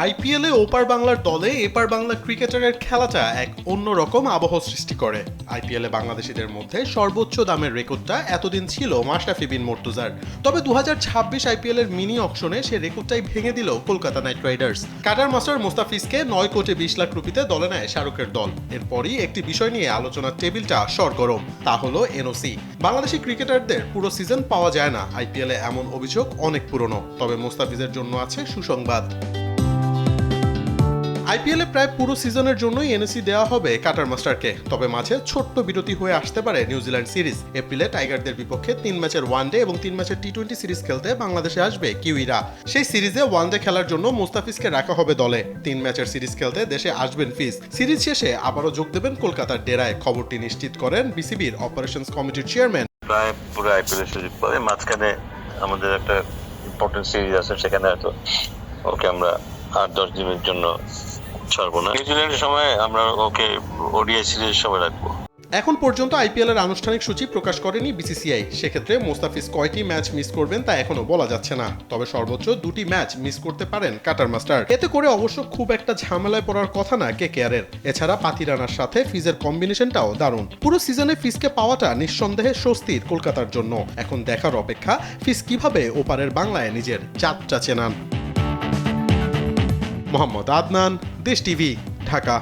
আইপিএলে ওপার বাংলার দলে এপার বাংলা ক্রিকেটারের খেলাটা এক অন্যরকম আবহ সৃষ্টি করে। আইপিএলে বাংলাদেশিদের মধ্যে সর্বোচ্চ দামের রেকর্ডটা এতদিন ছিল মাশরাফি বিন মুর্তজার। তবে 2026 আইপিএল এর মিনি অকশনে সে রেকর্ডটাই ভেঙে দিল Kolkata knight riders. Cutter master মোস্তাফিজকে 9 কোটি 20 লাখ রুপিতে দলে নেয় শাহরুখের দল। এরপরই একটি বিষয় নিয়ে আলোচনার টেবিলটা সরগরম, তা হলো এনওসি। বাংলাদেশি ক্রিকেটারদের পুরো সিজন পাওয়া যায় না আইপিএলে, এমন অভিযোগ অনেক পুরনো। তবে মোস্তাফিজের জন্য আছে সুসংবাদ। আইপিএলে প্রায় পুরো সিজনের জন্যই এনওসি দেওয়া হবে কাটার মাস্টারকে। তবে মাঝে ছোট্ট বিরতি হয়ে আসতে পারে নিউজিল্যান্ড সিরিজ। এপ্রিলে টাইগারদের বিপক্ষে 3 ম্যাচের ওয়ানডে এবং 3 ম্যাচের টি-20 সিরিজ খেলতে বাংলাদেশে আসবে কিউইরা। সেই সিরিজে ওয়ানডে খেলার জন্য মোস্তাফিজকে রাখা হবে দলে। 3 ম্যাচের সিরিজ খেলতে দেশে আসবেন ফিজ। সিরিজ শেষে আবারও যোগ দেবেন কলকাতার ডেরায়। খবরটি নিশ্চিত করেন বিসিবির অপারেশনস কমিটির চেয়ারম্যান। প্রায় পুরো আইপিএলের সুযোগ পাবে। মাঝখানে আমাদের একটা ইম্পর্টেন্ট সিরিজ আছে, সেখানে হয়তো ওকে আমরা 8-10 দিনের জন্য ছাড়বো না। নিউজিল্যান্ডের সময় আমরা ওকে ওডিআই সিরিজের সময় রাখবো। এখন পর্যন্ত আইপিএল এর আনুষ্ঠানিক সূচি প্রকাশ করেনি বিসিসিআই। সেক্ষেত্রে মোস্তাফিজ কয়টি ম্যাচ মিস করবেন তা এখনো বলা যাচ্ছে না। তবে সর্বোচ্চ 2টি ম্যাচ মিস করতে পারেন কাটার মাস্টার। এতে করে অবশ্য খুব একটা ঝামেলায় পড়ার কথা না কেকেআরের। এছাড়া পাতিরানার সাথে ফিজের কম্বিনেশনটাও দারুণ। পুরো সিজনে ফিজকে পাওয়াটা নিঃসন্দেহে স্বস্তির কলকাতার জন্য। এখন দেখার অপেক্ষা ফিজ কিভাবে ওপারের বাংলায় নিজের জাতটা চেনান। মোহাম্মদ আদনান, দেশ টিভি, ঢাকা।